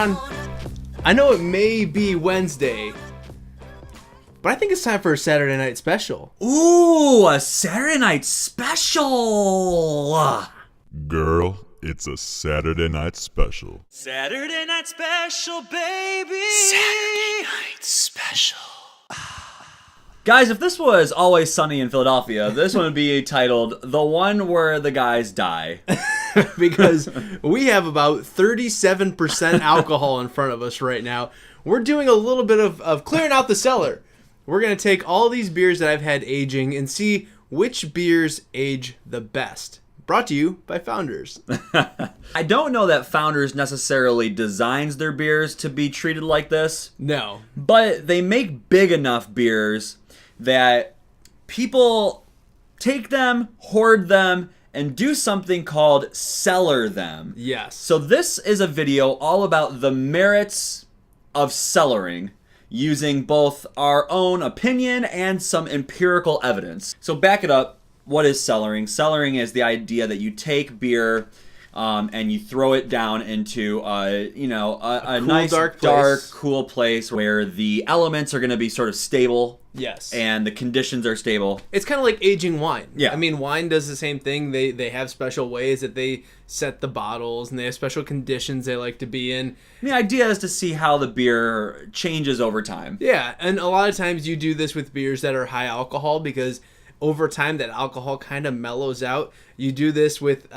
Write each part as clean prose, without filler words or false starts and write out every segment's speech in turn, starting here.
Ron, I know it may be Wednesday, but I think it's time for a Saturday night special. Ooh, a Saturday night special! Girl, it's a Saturday night special. Saturday night special, baby! Saturday night special. Guys, if this was Always Sunny in Philadelphia, this one would be titled The One Where the Guys Die. Because we have about 37% alcohol in front of us right now. We're doing a little bit of clearing out the cellar. We're going to take all these beers that I've had aging and see which beers age the best. Brought to you by Founders. I don't know that Founders necessarily designs their beers to be treated like this. No. But they make big enough beers that people take them, hoard them, and do something called cellar them. Yes. So this is a video all about the merits of cellaring, using both our own opinion and some empirical evidence. So back it up. What is cellaring? Cellaring is the idea that you take beer and you throw it down into a cool, nice, dark, cool place where the elements are going to be sort of stable. Yes. And the conditions are stable. It's kind of like aging wine. Yeah. I mean, wine does the same thing. They have special ways that they set the bottles, and they have special conditions they like to be in. The idea is to see how the beer changes over time. Yeah, and a lot of times you do this with beers that are high alcohol because over time that alcohol kind of mellows out. You do this with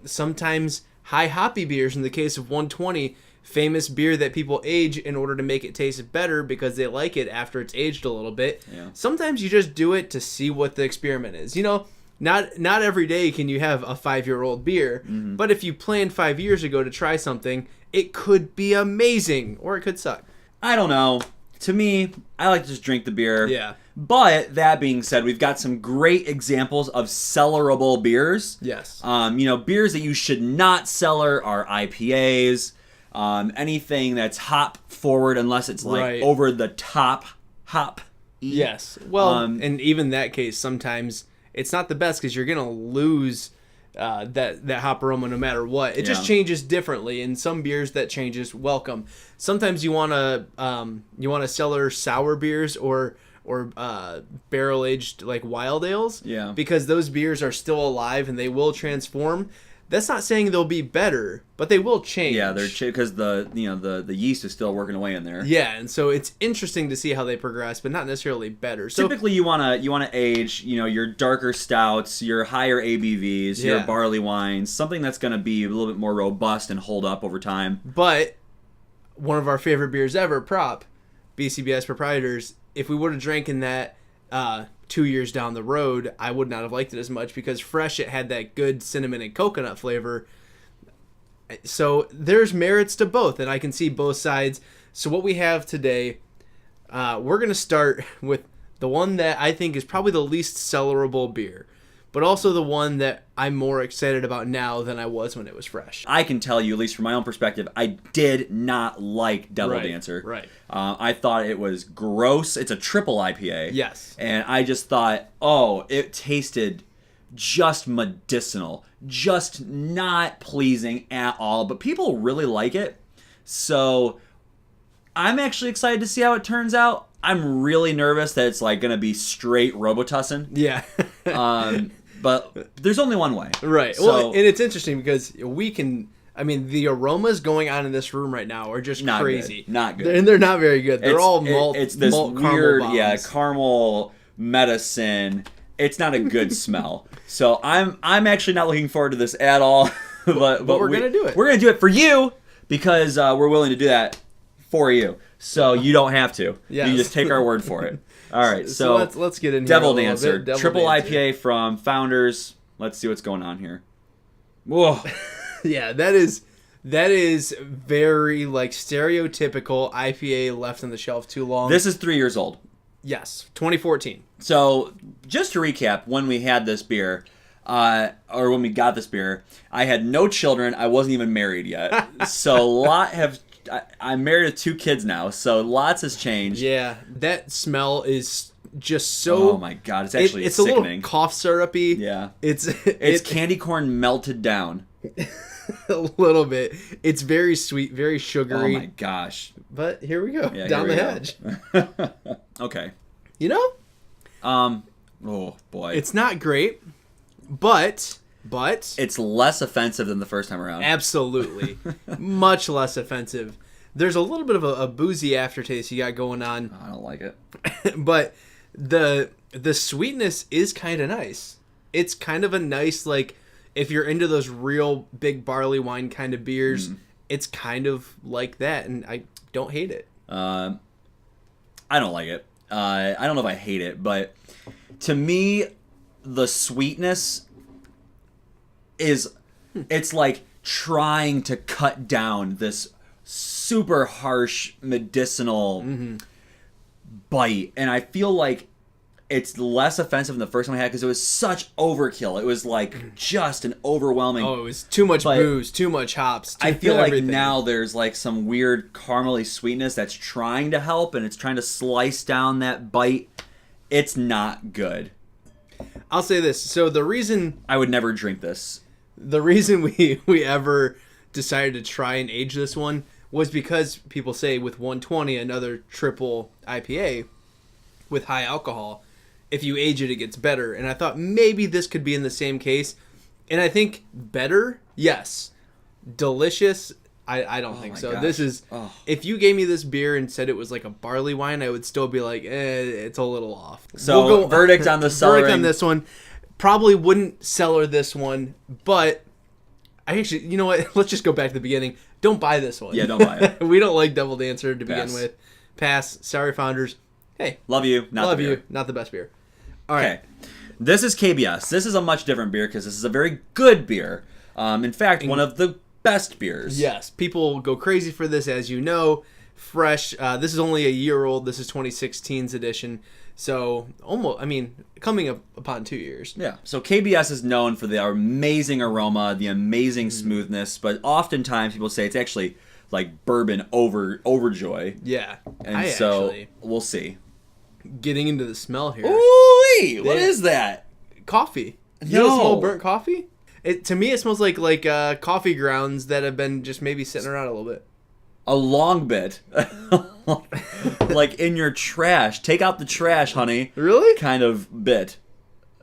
sometimes high hoppy beers. In the case of 120, famous beer that people age in order to make it taste better because they like it after it's aged a little bit. Yeah. Sometimes you just do it to see what the experiment is. You know, not every day can you have a 5-year-old beer, but if you planned 5 years ago to try something, it could be amazing or it could suck. I don't know. To me, I like to just drink the beer. Yeah. But that being said, we've got some great examples of cellarable beers. Yes. Beers that you should not cellar are IPAs. Anything that's hop forward, unless it's like Right. over the top hop. Yes. Well, and even that case, sometimes it's not the best because you're gonna lose that hop aroma no matter what. It just changes differently. And some beers that changes welcome. Sometimes you wanna cellar sour beers or barrel aged like wild ales. Yeah. Because those beers are still alive and they will transform. That's not saying they'll be better, but they will change. Yeah, they're because the yeast is still working away in there. Yeah, and so it's interesting to see how they progress, but not necessarily better. So typically, you wanna age, your darker stouts, your higher ABVs, your barley wines, something that's gonna be a little bit more robust and hold up over time. But one of our favorite beers ever, Prop, BCBS Proprietors. If we would have drank in that 2 years down the road, I would not have liked it as much because fresh it had that good cinnamon and coconut flavor. So there's merits to both, and I can see both sides. So what we have today, we're going to start with the one that I think is probably the least cellarable beer, but also the one that I'm more excited about now than I was when it was fresh. I can tell you, at least from my own perspective, I did not like Devil Dancer. Right. I thought it was gross. It's a triple IPA. Yes. And I just thought, it tasted just medicinal, just not pleasing at all. But people really like it. So I'm actually excited to see how it turns out. I'm really nervous that it's like going to be straight Robitussin. Yeah. But there's only one way. Right. So, well, and it's interesting because the aromas going on in this room right now are just not crazy. Good. Not good. And they're not very good. They're all malt. It's this malt weird, caramel bombs. caramel medicine. It's not a good smell. So I'm actually not looking forward to this at all. but we're gonna do it. We're gonna do it for you because we're willing to do that for you. So you don't have to. Yes. You just take our word for it. All right, so let's get in Devil here. Dancer, Devil triple Dancer. IPA from Founders. Let's see what's going on here. Whoa. Yeah, that is very like stereotypical IPA left on the shelf too long. This is 3 years old. Yes, 2014. So just to recap, when we had this beer, or when we got this beer, I had no children. I wasn't even married yet. So I'm married with 2 kids now, so lots has changed. Yeah, that smell is just so. Oh my god, it's actually it's sickening. a little cough syrupy. Yeah, it's candy corn melted down. a little bit. It's very sweet, very Oh sugary. my gosh. But here we go, Yeah, down the here we hedge. go. Okay. You know, Oh boy. it's not great, but It's less offensive than the first time around. absolutely much less offensive. There's a little bit of a boozy aftertaste you got going on, I don't like it. but the sweetness is kind of nice. It's kind of a nice, like, if you're into those real big barley wine kind of beers, it's kind of like that, and I don't hate it. I don't like it. I don't know if I hate it, but to me, the sweetness is, it's like trying to cut down this super harsh medicinal bite, and I feel like it's less offensive than the first one I had because it was such overkill. It was like just an overwhelming. Oh, it was too much But booze, too much hops. I feel like everything. now there's like some weird caramely sweetness that's trying to help, and it's trying to slice down that bite. It's not good. I'll say this. So the reason I would never drink this. we ever decided to try and age this one was because people say with 120, another triple IPA with high alcohol, if you age it, it gets better. And I thought maybe this could be in the same case. And I think better, yes. Delicious, I don't think my so. gosh. This is, if you gave me this beer and said it was like a barley wine, I would still be like, it's a little off. So, verdict on the Verdict on cellaring. this one. Probably wouldn't cellar this one, but I actually, you know what? Let's just go back to the beginning. Don't buy this one. Yeah, don't buy it. We don't like Devil Dancer to Pass. begin with. Pass. Sorry, founders. Hey, Love you, not love the beer. you. Not the best beer. All right. Okay. This is KBS. This is a much different beer because this is a very good beer. In fact, one of the best beers. Yes, people go crazy for this, as you know. Fresh. This is only a year old. This is 2016's edition. So, almost, I mean, coming up upon 2 years. Yeah. So KBS is known for the amazing aroma, the amazing smoothness, but oftentimes people say it's actually like bourbon overjoy. Yeah. And we'll see. Getting into the smell here. Ooh-wee! What Yeah. is that? Coffee. You don't No. smell burnt coffee? To me, it smells like coffee grounds that have been just maybe sitting around a little bit. A long bit. Like in your trash. Take out the trash, honey. Really? Kind of bit.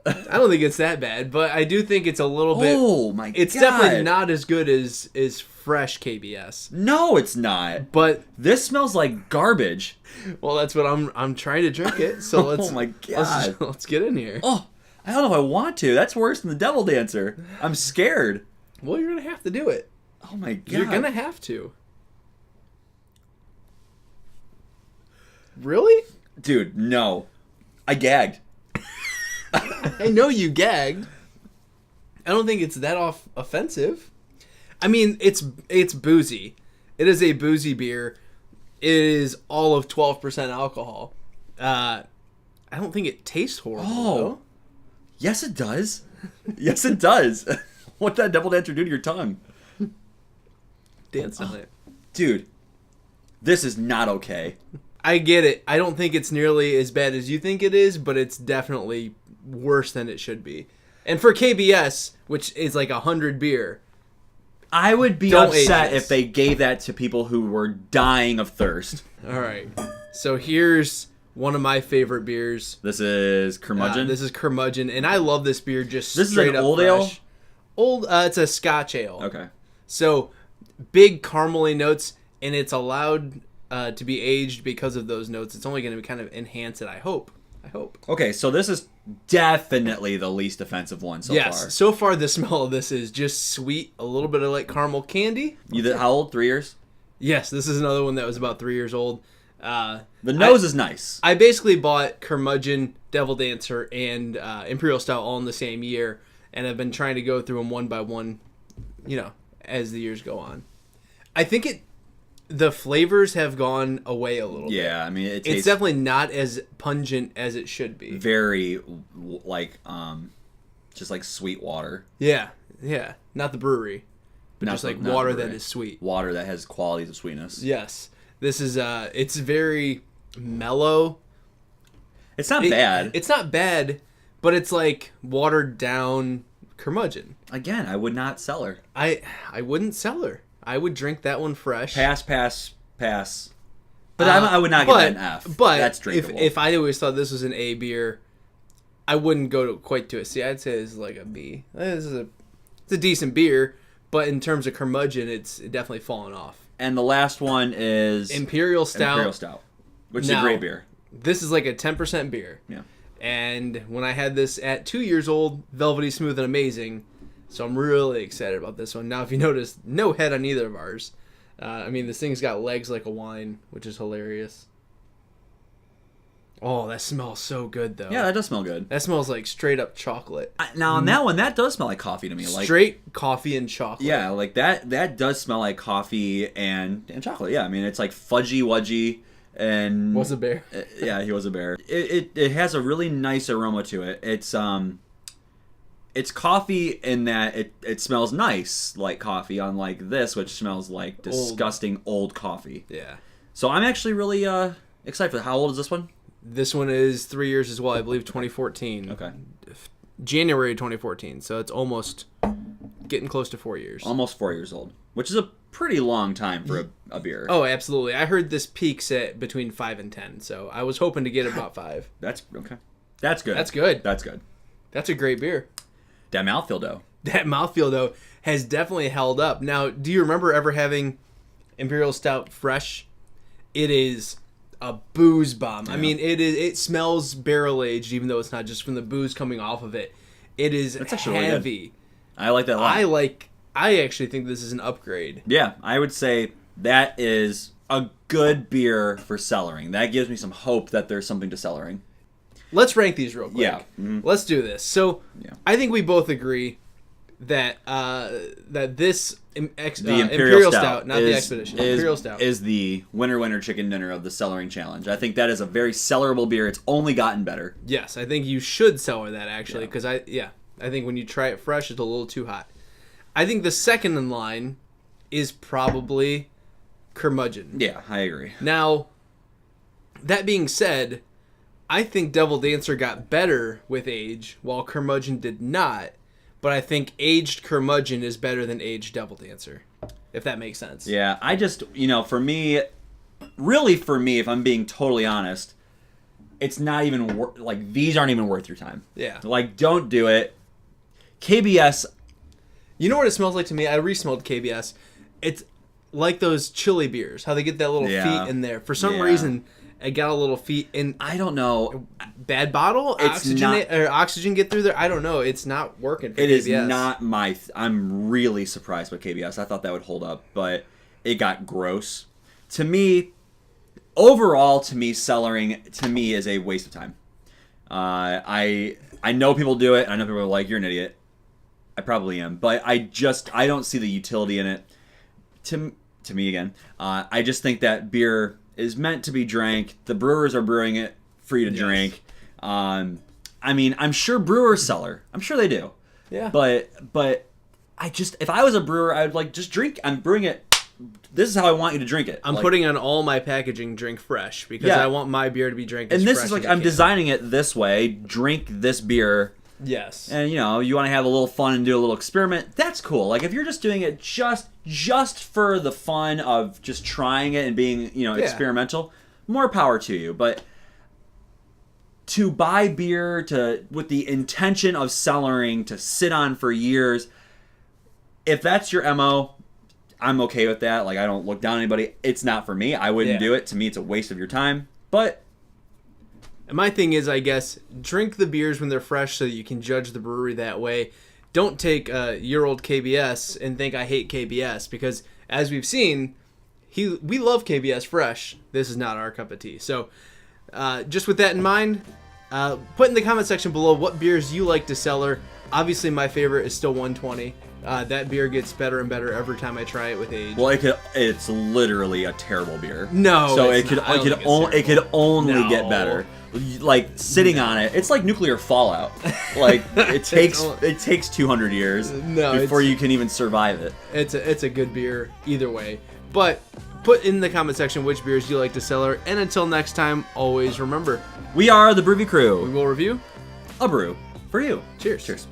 I don't think it's that bad, but I do think it's a little bit. Oh my It's god. definitely not as good as fresh KBS. No, it's not. But This smells like garbage. well, that's what I'm trying to drink it. So let's. Oh my let's, God. let's get in here. Oh, I don't know if I want to. That's worse than the Devil Dancer. I'm scared. Well, you're gonna have to do it. Oh my god. You're gonna have to. Really? Dude, no. I gagged. I know you gagged. I don't think it's that offensive. I mean, it's boozy. It is a boozy beer. It is all of 12% alcohol. I don't think it tastes horrible. Oh. Though. Yes, it does. Yes, it does. What did that Devil Dancer do to your tongue? Dance on it. Dude, this is not okay. I get it. I don't think it's nearly as bad as you think it is, but it's definitely worse than it should be. And for KBS, which is like 100 beer, I would be Don't age upset this. if they gave that to people who were dying of thirst. all right. So here's one of my favorite beers. This is Curmudgeon. This is Curmudgeon, and I love this beer just This is straight an up old ale? fresh. Old, it's a Scotch ale. Okay. So big caramely notes, and it's allowed to be aged because of those notes. It's only going to kind of enhance it. I hope. Okay, so this is definitely the least offensive one so Yes. far. So far, the smell of this is just sweet, a little bit of like caramel candy. How old? 3 years? Yes, this is another one that was about 3 years old. The nose is nice. I basically bought Curmudgeon, Devil Dancer, and Imperial Stout all in the same year, and I've been trying to go through them one by one, as the years go on. I think the flavors have gone away a little bit. Yeah, I mean, it It's tastes definitely not as pungent as it should be. very, like, just like sweet water. Yeah. Not the brewery, but Not just like the water brewery. that is sweet. Water that has qualities of sweetness. Yes. This is, it's very mellow. It's not bad. It's not bad, but it's like watered down Curmudgeon. Again, I would not cellar. I wouldn't cellar. I would drink that one fresh. Pass. But I would not give that an F. But that's drinkable. if I always thought this was an A beer, I wouldn't go quite to a C. I'd say it's like a B. It's a decent beer, but in terms of Curmudgeon, it's definitely fallen off. And the last one is Imperial Stout. Which is a great beer. This is like a 10% beer. Yeah. And when I had this at 2 years old, velvety, smooth, and amazing. So I'm really excited about this one. Now, if you notice, no head on either of ours. I mean, this thing's got legs like a wine, which is hilarious. Oh, that smells so good, though. Yeah, that does smell good. That smells like straight up chocolate. Now, on that one, that does smell like coffee to me. Straight coffee and chocolate. Yeah, like that does smell like coffee and chocolate. Yeah, I mean, it's like fudgy wudgy. And was a bear. Yeah, he was a bear. It has a really nice aroma to it. It's coffee in that it smells nice like coffee, unlike this, which smells like disgusting old coffee. Yeah. So I'm actually really excited for that. How old is this one? This one is 3 years as well. I believe 2014. Okay. January 2014. So it's almost getting close to 4 years. Almost 4 years old, which is a pretty long time for a beer. Oh, absolutely. I heard this peaks at between 5 and 10, so I was hoping to get about 5. That's okay. That's good. That's good. That's good. That's a great beer. That mouthfeel, though. That mouthfeel, though, has definitely held up. Now, do you remember ever having Imperial Stout fresh? It is a booze bomb. Yeah. I mean, it smells barrel-aged, even though it's not just from the booze coming off of it. It is heavy. Really I like that a lot. I actually think this is an upgrade. Yeah, I would say that is a good beer for cellaring. That gives me some hope that there's something to cellaring. Let's rank these real quick. Yeah. Mm-hmm. Let's do this. So, I think we both agree that this Imperial Stout, not the Expedition, Imperial Stout, is the winner chicken dinner of the cellaring challenge. I think that is a very cellarable beer. It's only gotten better. Yes, I think you should cellar that actually, because I think when you try it fresh, it's a little too hot. I think the second in line is probably Curmudgeon. Yeah, I agree. Now, that being said, I think Devil Dancer got better with age, while Curmudgeon did not. But I think aged Curmudgeon is better than aged Devil Dancer, if that makes sense. Yeah, I just, for me, if I'm being totally honest, it's not even, these aren't even worth your time. Yeah. Don't do it. KBS... You know what it smells like to me? I re-smelled KBS. It's like those chili beers, how they get that little feet in there. For some reason, it got a little feet in. I don't know. Bad bottle? Oxygen get through there? I don't know. It's not working for KBS. It is not my... I'm really surprised with KBS. I thought that would hold up, but it got gross. To me, overall, cellaring, to me, is a waste of time. I know people do it. I know people are like, you're an idiot. I probably am, but I don't see the utility in it. To me again, I just think that beer is meant to be drank. The brewers are brewing it for you to drink. I mean, I'm sure brewers cellar. I'm sure they do. Yeah. But if I was a brewer, I would just drink. I'm brewing it. This is how I want you to drink it. I'm putting on all my packaging drink fresh because I want my beer to be drank as fresh. And this is I'm designing it this way. Drink this beer. Yes. And, you want to have a little fun and do a little experiment. That's cool. If you're just doing it just for the fun of just trying it and being, experimental, more power to you. But to buy beer with the intention of cellaring, to sit on for years, if that's your MO, I'm okay with that. I don't look down on anybody. It's not for me. I wouldn't do it. To me, it's a waste of your time. But... And my thing is, I guess, drink the beers when they're fresh so that you can judge the brewery that way. Don't take your old KBS and think I hate KBS because, as we've seen, we love KBS fresh. This is not our cup of tea. So, just with that in mind, put in the comment section below what beers you like to cellar. Obviously, my favorite is still 120. That beer gets better and better every time I try it with age. Well, it's literally a terrible beer. No, so it could only get better. Sitting on it, it's like nuclear fallout. It takes 200 years before you can even survive it. It's a good beer either way. But put in the comment section which beers you like to cellar. And until next time, always remember, we are the Brewy Crew. We will review a brew for you. Cheers. Cheers.